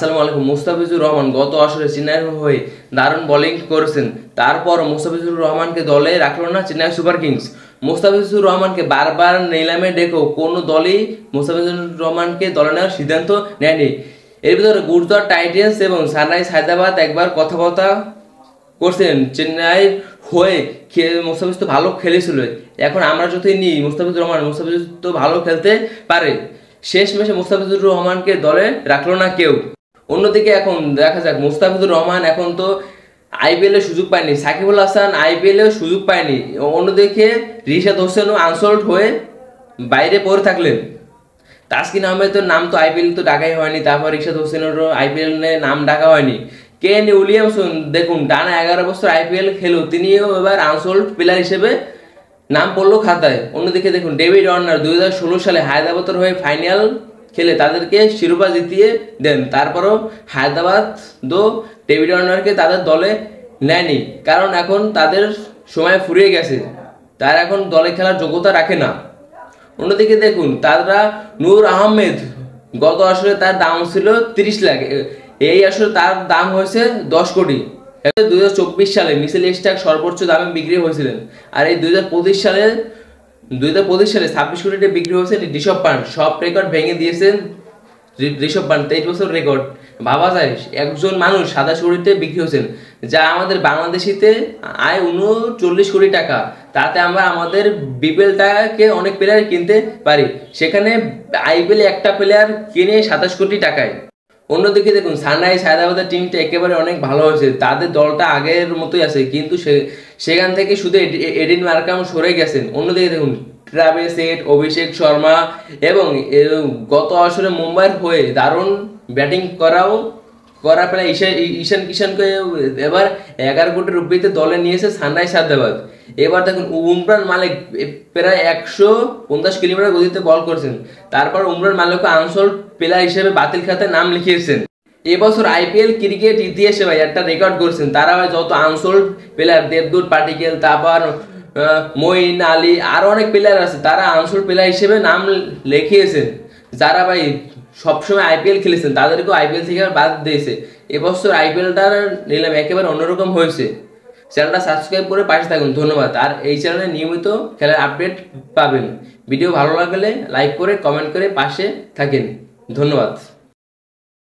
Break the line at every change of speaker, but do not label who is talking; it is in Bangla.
আসসালামু আলাইকুম। মুস্তাফিজুর রহমান গত আসরে চেন্নাইয়ের হয়ে দারুণ বোলিং করেছেন, তারপর মুস্তাফিজুর রহমানকে দলে রাখলো না চেন্নাই সুপার কিংস। মুস্তাফিজুর রহমানকে বারবার নিলামে ডেকেও কোনো দলই মুস্তাফিজুর রহমানকে দলে নেওয়ার সিদ্ধান্ত নেয়নি। এর ভিতরে গুজরাট টাইটান্স এবং সানরাইজ হায়দ্রাবাদ একবার কথাবার্তা করছেন চেন্নাইয়ের হয়ে। মুস্তাফিজ তো ভালো খেলেছিল, এখন আমরা যদি নিই মুস্তাফিজুর তো ভালো খেলতে পারে। শেষ ম্যাচে মুস্তাফিজুর রহমানকে দলে রাখলো না কেউ। অন্যদিকে এখন দেখা যাক, মুস্তাফিজুর রহমান এখন তো আইপিএল এ সুযোগ পায়নি, সাকিবুল হাসান আইপিএল এ সুযোগ পায়নি। অন্যদিকে রিশাদ হোসেনও আনসোল্ড হয়ে বাইরে পড়ে থাকলেন। তাসকিন আহমেদের নাম তো আইপিএল তো ডাকাই হয়নি, তারপর রিশাদ হোসেনেরও আইপিএল নাম ডাকা হয়নি। কেন উইলিয়ামসন দেখুন টানা 11 বছর আইপিএল খেলো, তিনিও এবার আনসোল্ড প্লেয়ার হিসেবে নাম পড়লো খাতায়। অন্যদিকে দেখুন ডেভিড ওয়ার্নার 2016 সালে হায়দ্রাবাদের হয়ে ফাইনাল খেলে তাদেরকে শিরোপা জিতিয়ে দেন, তারপরও হায়দ্রাবাদ ডেভিড ওয়ার্নারকে তাদের দলে নেয়নি, কারণ এখন তাদের সময় ফুরিয়ে গেছে, তারা এখন দলে খেলার যোগ্যতা রাখে না। অন্যদিকে দেখুন তারা নূর আহমেদ গত আসরে তার দাম ছিল 30 লাখ, এই আসরে তার দাম হয়েছে 10 কোটি। 2024 সালে মিচেল স্টার্ক সর্বোচ্চ দামে বিক্রি হয়েছিলেন, আর এই 2025 সালে 26 কোটিতে বিক্রি হয়েছে ঋষভ পান্ট। সব রেকর্ড ভেঙে দিয়েছেন ঋষভ পান্ট, 23 বছর রেকর্ড। ভাবা যায় একজন মানুষ 27 কোটিতে বিক্রি হয়েছেন, যা আমাদের বাংলাদেশিতে আয় 39 কোটি টাকা। তাতে আমরা আমাদের বিপিএলটাকে অনেক প্লেয়ার কিনতে পারি, সেখানে আইপিএল একটা প্লেয়ার কিনে 27 কোটি টাকায়। অন্যদিকে দেখুন সানরাইজ হায়দ্রাবাদের টিমটা একেবারে অনেক ভালো হয়েছে, তাদের দলটা আগের মতোই আছে, কিন্তু সেখান থেকে শুধু এডিন মার্কাম সরে গেছেন। অন্যদিকে দেখুন ট্রাভিস হেড, অভিষেক শর্মা এবং গত আসরে মুম্বাইয়ের হয়ে দারুণ ব্যাটিং করা প্রায় ঈশান কিষানকে এবার 11 কোটি রুপিতে দলে নিয়েছে সানরাইজ হায়দ্রাবাদ। এবার দেখুন উমরান মালিক প্রায় 150 কিলোমিটার গতিতে বল করছেন, তারপর উমরান মালিককে আনসোল্ড প্লেয়ার হিসেবে বাতিল খাতায় নাম লিখিয়েছেন। এবছর আইপিএল ক্রিকেট ইতিহাসে ভাই একটা রেকর্ড করছেন, তারা ভাই যত আনসোল্ড প্লেয়ার দেবদূত পাটিকেল, তারপর মঈন আলী, আরো অনেক প্লেয়ার আছে, তারা আনসোল্ড প্লেয়ার হিসেবে নাম লিখিয়েছেন, যারা ভাই সবসময় আইপিএল খেলেছেন তাদেরকেও আইপিএল থেকে বাদ দিয়েছে। এবছর আইপিএলটা নিলাম একেবারে অন্যরকম হয়েছে। চ্যানেলটা সাবস্ক্রাইব করে পাশে থাকুন, ধন্যবাদ। আর এই চ্যানেলে নিয়মিত খেলার আপডেট পাবেন। ভিডিও ভালো লাগলে লাইক করে কমেন্ট করে পাশে থাকেন, ধন্যবাদ।